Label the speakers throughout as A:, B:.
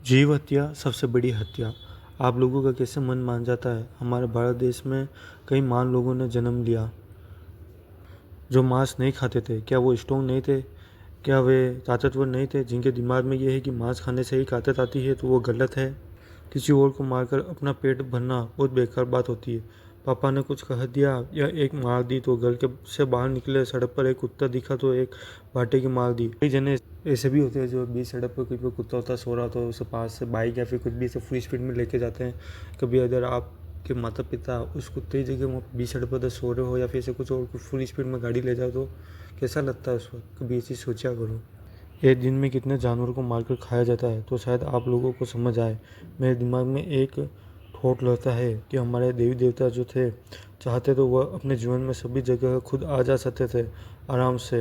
A: जीव हत्या सबसे बड़ी हत्या। आप लोगों का कैसे मन मान जाता है? हमारे भारत देश में कई महान लोगों ने जन्म लिया जो मांस नहीं खाते थे। क्या वो स्ट्रोंग नहीं थे? क्या वे ताकतवर नहीं थे? जिनके दिमाग में ये है कि मांस खाने से ही ताकत आती है, तो वो गलत है। किसी और को मारकर अपना पेट भरना बहुत बेकार बात होती है। पापा ने कुछ कह दिया या एक मार दी तो घर के से बाहर निकले, सड़क पर एक कुत्ता दिखा तो एक बाटे की मार दी। कई जने ऐसे भी होते हैं जो बीच सड़क पर कोई पे कुत्ता होता सो रहा तो उसे पास से बाइक या फिर कुछ भी से फुल स्पीड में लेके जाते हैं। कभी अगर आपके माता पिता उस कुत्ते की जगह बीच सड़क पर सो रहे हो या फिर ऐसे कुछ और फुल स्पीड में गाड़ी ले जाओ तो कैसा लगता है उस वक्त? कभी ये चीज़ सोचा करो। एक दिन में कितने जानवरों को मारकर खाया जाता है तो शायद आप लोगों को समझ आए। मेरे दिमाग में एक थॉट रहता है कि हमारे देवी देवता जो थे, चाहते तो वह अपने जीवन में सभी जगह खुद आ जा सकते थे, आराम से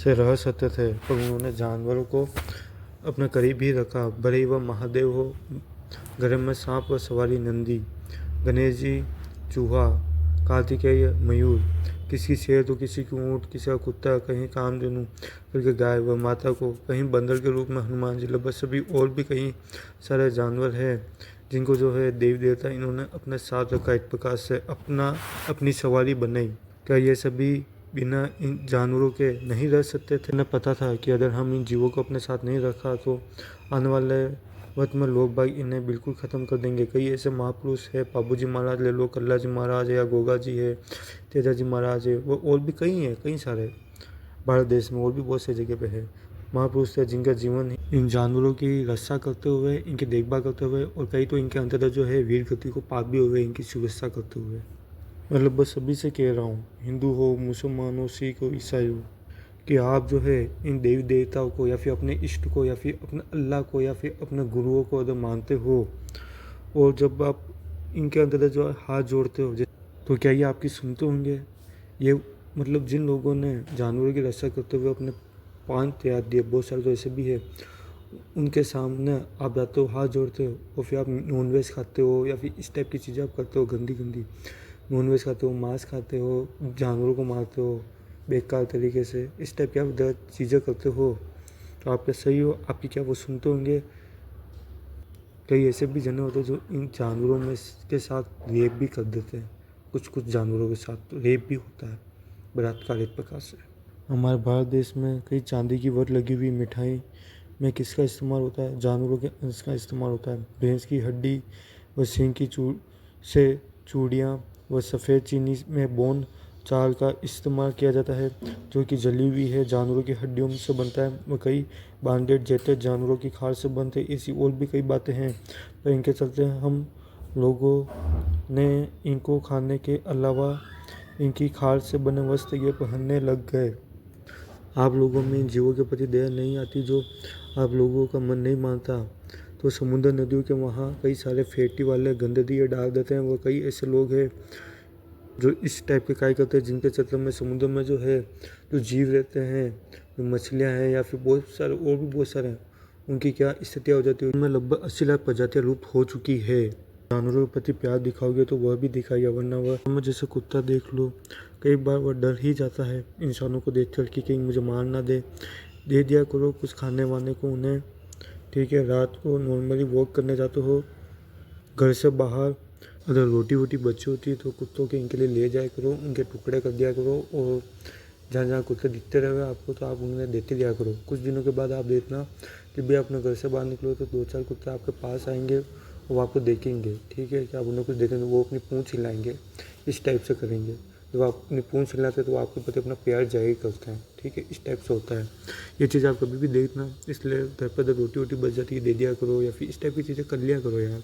A: रह सकते थे, पर उन्होंने जानवरों को अपने करीब ही रखा। भले ही वह महादेव हो, घर में सांप व सवारी नंदी, गणेश जी चूहा, कार्तिकेय मयूर, किसी शेर तो किसी की ऊँट, किसी का कुत्ता, कहीं कामधेनु करके गाय व माता को, कहीं बंदर के रूप में हनुमान जी, लगभग सभी और भी कई सारे जानवर हैं जिनको जो है देवी देवता इन्होंने अपने साथ रखा, एक प्रकार से अपनी सवारी बनाई। क्या ये सभी बिना इन जानवरों के नहीं रह सकते थे? उन्हें पता था कि अगर हम इन जीवों को अपने साथ नहीं रखा तो आने वाले वक्त में लोग बाग इन्हें बिल्कुल ख़त्म कर देंगे। कई ऐसे महापुरुष है, बाबू जी महाराज ले लो, कल्ला जी महाराज है, या गोगा जी है, तेजा जी महाराज है, वो और भी कई हैं, कई सारे भारत देश में और भी बहुत सी जगह पे है महापुरुष थे जिनका जीवन इन जानवरों की रक्षा करते हुए, इनकी देखभाल करते हुए, और कई तो इनके अंतर्गत जो है वीर गति को पार भी हुए इनकी सुरक्षा करते हुए। मतलब बस सभी से कह रहा हूँ, हिंदू हो, मुसलमान हो, सिख हो, ईसाई हो, कि आप जो है इन देवी देवताओं को या फिर अपने इष्ट को या फिर अपने अल्लाह को या फिर अपने गुरुओं को अगर मानते हो, और जब आप इनके अंतर्गत जो हाथ जोड़ते हो, तो क्या ये आपकी सुनते होंगे? ये मतलब जिन लोगों ने जानवरों की रक्षा करते हुए अपने प्राण त्याग दिए, बहुत सारे तो ऐसे भी है, उनके सामने आप जाते हो, हाथ जोड़ते हो, और फिर आप नॉनवेज खाते हो या फिर इस टाइप की चीज़ें आप करते हो, गंदी गंदी नॉनवेज खाते हो, मांस खाते हो, जानवरों को मारते हो बेकार तरीके से, इस टाइप की आप गलत चीज़ें करते हो, तो आप क्या सही हो? आपकी क्या वो सुनते होंगे? कई ऐसे भी जने होते हैं जो इन जानवरों में के साथ रेप भी कर देते हैं। कुछ कुछ जानवरों के साथ तो रेप भी होता है, बलात्कार एक प्रकार से। हमारे भारत देश में कई चांदी की वट लगी हुई मिठाई में किसका इस्तेमाल होता है? जानवरों के अंश का इस्तेमाल होता है। भैंस की हड्डी व सींग की से चूड़ियाँ व सफ़ेद चीनी में बोन चाल का इस्तेमाल किया जाता है जो कि जली हुई है जानवरों की हड्डियों से बनता है। व कई बांडेड जेटेड जानवरों की खाल से बनते हैं। ऐसी और भी कई बातें हैं, पर इनके चलते हम लोगों ने इनको खाने के अलावा इनकी खाल से बने वस्त्र ये पहनने लग गए। आप लोगों में इन जीवों के प्रति दया नहीं आती, जो आप लोगों का मन नहीं मानता, तो समुद्र नदियों के वहाँ कई सारे फैटी वाले गंदगी डाल देते हैं। वो कई ऐसे लोग हैं जो इस टाइप के कार्य करते हैं जिनके चक्कर में समुद्र में जो है जो जीव रहते हैं, जो मछलियाँ हैं या फिर बहुत सारे और भी बहुत सारे हैं, उनकी क्या स्थितियाँ हो जाती है। उनमें लगभग 80 लाख प्रजातियाँ लुप्त हो चुकी है। जानवरों के प्रति प्यार दिखाओगे तो वह भी दिखाइए, वरना वह हमें जैसे कुत्ता देख लो, कई बार वह डर ही जाता है इंसानों को देख कर कि कहीं मुझे मार ना दे दिया करो कुछ खाने वाने को उन्हें, ठीक है। रात को नॉर्मली वॉक करने जाते हो घर से बाहर, अगर रोटी वोटी बची होती है तो कुत्तों के इनके लिए ले जाया करो, उनके टुकड़े कर दिया करो, और जहाँ जहाँ कुत्ते दिखते रहे आपको तो आप उन्हें देते दिया करो। कुछ दिनों के बाद आप देखना कि भी अपने घर से बाहर निकलो तो 2-4 कुत्ते आपके पास आएंगे और वो आपको देखेंगे, ठीक है। कि आप उन्हें कुछ देखेंगे, वो अपनी पूँछ हिलाएंगे, इस टाइप से करेंगे। जब आप अपनी पूँछ हिलाते हैं तो आपके प्रति अपना प्यार जाहिर करते हैं, ठीक है। इस टाइप से होता है। ये चीज़ आप कभी भी देखना, इसलिए घर पर जब रोटी वोटी बच जाती है दे दिया करो, या फिर इस टाइप की चीज़ें कर लिया करो यार।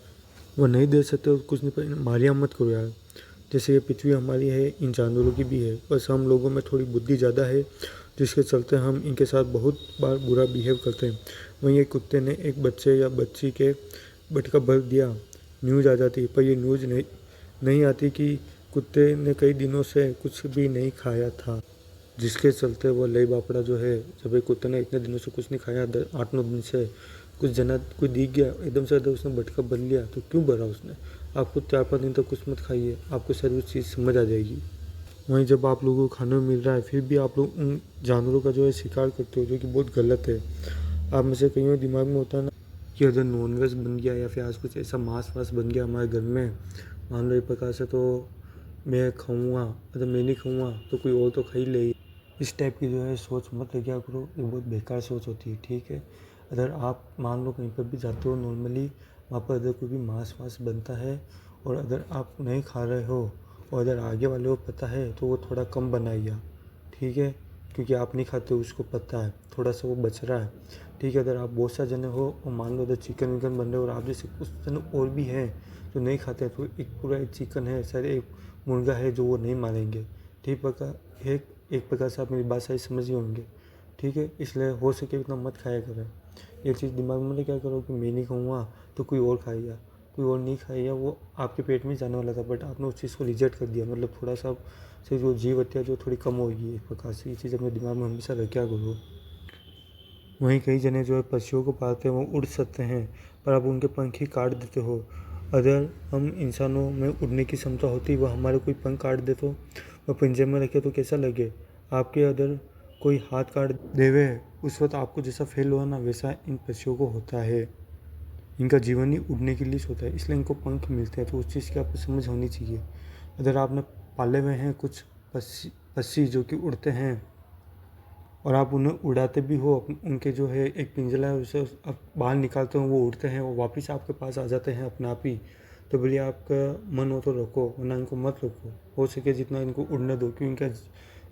A: वो नहीं दे सकते तो कुछ नहीं, पर मारिया मत करो यार। जैसे ये पृथ्वी हमारी है, इन जानवरों की भी है, बस हम लोगों में थोड़ी बुद्धि ज़्यादा है जिसके चलते हम इनके साथ बहुत बार बुरा बिहेव करते हैं। वहीं एक कुत्ते ने एक बच्चे या बच्ची के बटका भर दिया, न्यूज़ आ जाती है, पर ये न्यूज़ नहीं आती कि कुत्ते ने कई दिनों से कुछ भी नहीं खाया था, जिसके चलते वो लई बापड़ा जो है, जब एक कुत्ते ने इतने दिनों से कुछ नहीं खाया, 8-9 दिन से, कुछ जना कोई दिख गया एकदम से, अगर उसने बटका भर लिया तो क्यों भरा उसने? आपको 4-5 दिन तक कुछ मत खाइए, आपको सारी चीज़ समझ आ जाएगी। वहीं जब आप लोगों को खाने में मिल रहा है फिर भी आप लोग उन जानवरों का जो है शिकार करते हो, जो कि बहुत गलत है। आप में से कईयों के दिमाग में होता है ना कि अगर नॉनवेज बन गया या फिर आज कुछ ऐसा मांस वास बन गया हमारे घर में, मान लो एक प्रकार से, तो मैं खाऊंगा, अगर मैं नहीं खाऊंगा तो कोई और तो खा ही ले। इस टाइप की जो है सोच मत लेके करो, ये बहुत बेकार सोच होती है, ठीक है। अगर आप मान लो कहीं पर भी जाते हो नॉर्मली, वहाँ पर अगर कोई भी मांस वास बनता है और अगर आप नहीं खा रहे हो और अगर आगे वाले को पता है तो वो थोड़ा कम बनाइए, ठीक है, क्योंकि आप नहीं खाते हो, उसको पता है, थोड़ा सा वो बच रहा है, ठीक है। अगर आप बहुत सारे जने हो और मान लो अगर चिकन विकन बन रहे हो और आप जैसे कुछ जने और भी हैं जो नहीं खाते, तो एक पूरा एक चिकन है, शायद एक मुर्गा है जो वो नहीं मारेंगे, ठीक प्रकार एक प्रकार से आप मेरी बात सही समझ ही होंगे, ठीक है। इसलिए हो सके उतना मत खाया करें। ये चीज़ दिमाग में क्या करो कि मैं नहीं खाऊंगा तो कोई और खाएगा, कोई और नहीं खाएगा, वो आपके पेट में जाने वाला था, बट आपने उस चीज़ को रिजेक्ट कर दिया, मतलब थोड़ा सा से जो जीव हत्या जो थोड़ी कम होगी एक प्रकार से। ये चीज़ अपने दिमाग में हमेशा रखा करो। वहीं कई जने जो है पक्षियों को पालते हैं, वो उड़ सकते हैं, पर आप उनके पंख ही काट देते हो। अगर हम इंसानों में उड़ने की क्षमता होती, वह हमारे कोई पंख काट दे तो वह पिंजरे में रखे तो कैसा लगे। आपके अगर कोई हाथ काट देवे, उस वक्त आपको जैसा फील हुआ ना, वैसा इन पक्षियों को होता है। इनका जीवन ही उड़ने के लिए होता है, इसलिए इनको पंख मिलते हैं, तो उस चीज़ की आपको समझ होनी चाहिए। अगर आपने पाले हुए हैं कुछ पक्षी जो कि उड़ते हैं और आप उन्हें उड़ाते भी हो, उनके जो है एक पिंजरा है उसे आप बाहर निकालते हो, वो उड़ते हैं, वो वापस आपके पास आ जाते हैं अपने आप ही, तो भले आपका मन हो तो रखो, वरना इनको मत रखो। हो सके जितना इनको उड़ने दो, क्योंकि इनका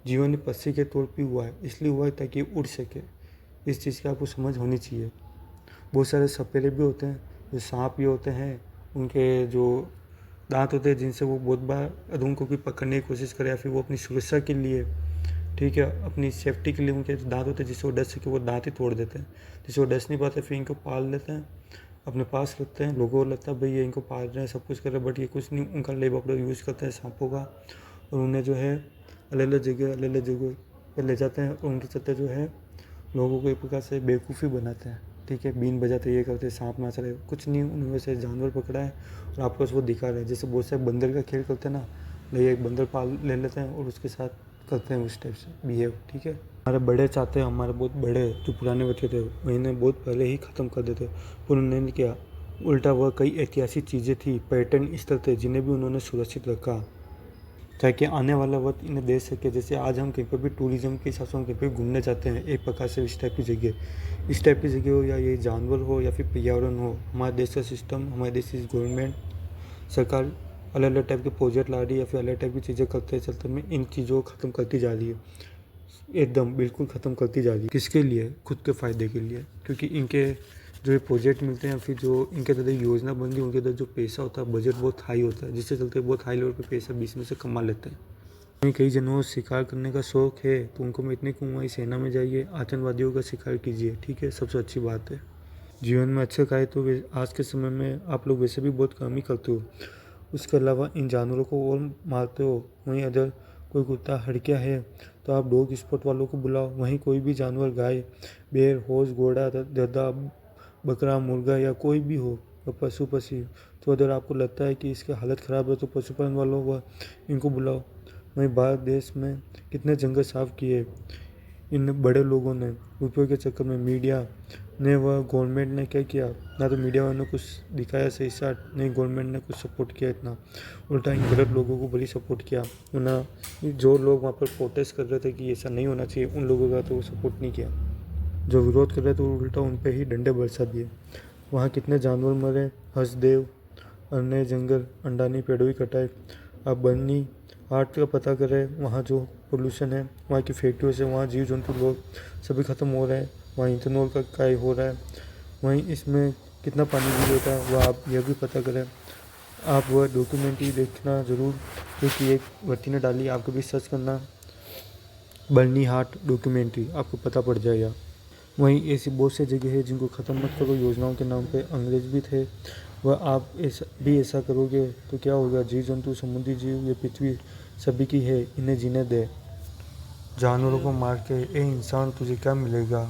A: जीवन ही पक्षी के तौर पर हुआ है, इसलिए हुआ है ताकि उड़ सके। इस चीज़ की आपको समझ होनी चाहिए। बहुत सारे सपेरे भी होते हैं, जो सांप भी होते हैं, उनके जो दांत होते हैं जिनसे वो बहुत बार उनको कोई पकड़ने की कोशिश करे या फिर वो अपनी सुरक्षा के लिए, ठीक है, अपनी सेफ्टी के लिए उनके दांत होते हैं जिससे वो डस सके, वो दांत ही तोड़ देते हैं। जिससे वो डस नहीं पाते, फिर इनको पाल लेते हैं, अपने पास रखते हैं, लोगों को लगता है भाई ये इनको पाल रहे हैं, सब कुछ कर रहे हैं, बट ये कुछ नहीं, उनका लेब अपना यूज़ करते हैं सांपों का, और उन्हें जो है अलग अलग जगह पर ले जाते हैं, और उनके चलते जो है लोगों को एक प्रकार से बेवकूफ़ी बनाते हैं, ठीक है। बीन बजाते, ये करते, सांप नाच रहे, कुछ नहीं, उनमें से जानवर पकड़ा है और आपको वो दिखा रहे हैं। जैसे बहुत सारे बंदर का खेल करते हैं ना, ले एक बंदर पाल ले लेते हैं और उसके साथ करते हैं उस टाइप से बिहेव, ठीक है। हमारे बड़े चाहते हैं, हमारे बहुत बड़े जो पुराने बच्चे थे उन्हें बहुत पहले ही ख़त्म कर देते, पर उन्होंने किया उल्टा। वह कई ऐतिहासिक चीज़ें थी, पर्यटन स्थल थे, जिन्हें भी उन्होंने सुरक्षित रखा ताकि आने वाला वक्त इन्हें दे सके। जैसे आज हम कहीं पर भी टूरिज़्म के हिसाब से हम कहीं पर घूमने जाते हैं, एक प्रकार से इस टाइप की जगह हो, या ये जानवर हो या फिर पर्यावरण हो, हमारे देश का सिस्टम, हमारे देश की गवर्नमेंट सरकार अलग अलग टाइप के प्रोजेक्ट ला रही है या फिर अलग टाइप की चीज़ें करते चलते में इन चीज़ों को ख़त्म करती जा रही है, एकदम बिल्कुल ख़त्म करती जा रही है। किसके लिए? खुद के फ़ायदे के लिए, क्योंकि इनके जो ये प्रोजेक्ट मिलते हैं, फिर जो इनके अंदर योजना बन गई, उनके अंदर जो पैसा होता है, बजट बहुत हाई होता है, जिससे चलते बहुत हाई लेवल पे पैसा बीच में से कमा लेते हैं। कई जनों को शिकार करने का शौक है, तो उनको मैं इतने कहूँगा सेना में जाइए, आतंकवादियों का शिकार कीजिए, ठीक है, सबसे अच्छी बात है। जीवन में अच्छे खाए तो आज के समय में आप लोग वैसे भी बहुत कम ही करते हो, उसके अलावा इन जानवरों को और मारते हो। वहीं अगर कोई कुत्ता हड़किया है तो आप डॉग स्पॉट वालों को बुलाओ। वहीं कोई भी जानवर, गाय, बैल, होस, घोड़ा, गधा, बकरा, मुर्गा या कोई भी हो, पशु पक्षी, तो अगर आपको लगता है कि इसकी हालत ख़राब है तो पशुपालन वालों व इनको बुलाओ। वहीं भारत देश में कितने जंगल साफ किए इन बड़े लोगों ने, रुपयों के चक्कर में। मीडिया ने व गवर्नमेंट ने क्या किया, ना तो मीडिया वालों ने कुछ दिखाया सही साथ, नहीं गवर्नमेंट ने कुछ सपोर्ट किया इतना, उल्टा इन गलत लोगों को बड़ी सपोर्ट किया। ना जो लोग वहाँ पर प्रोटेस्ट कर रहे थे कि ऐसा नहीं होना चाहिए, उन लोगों का तो सपोर्ट नहीं किया, जो विरोध कर रहे थे उल्टा उन पर ही डंडे बरसा दिए। वहाँ कितने जानवर मरे, हंसदेव, अन्य जंगल, अंडानी पेड़ों की कटाई। अब बर्नी हाट का पता करें, वहाँ जो पोल्यूशन है, वहाँ की फैक्ट्रियों से वहाँ जीव जंतु लोग सभी ख़त्म हो रहे हैं, वहाँ इथेनॉल का काय हो रहा है, वहीं इसमें कितना पानी यूज होता है वह आप यह भी पता करें। आप वह डॉक्यूमेंट्री देखना ज़रूर, क्योंकि एक व्यक्ति ने डाली, आप कभी सर्च करना बर्नी हाट डॉक्यूमेंट्री, आपको पता पड़ जाएगा। वहीं ऐसी बहुत सी जगह है जिनको ख़त्म मत करो योजनाओं के नाम पे। अंग्रेज भी थे, वह आप ऐसा करोगे तो क्या होगा, जीव जंतु, समुद्री जीव, ये पृथ्वी सभी की है, इन्हें जीने दे। जानवरों को मार के ए इंसान तुझे क्या मिलेगा।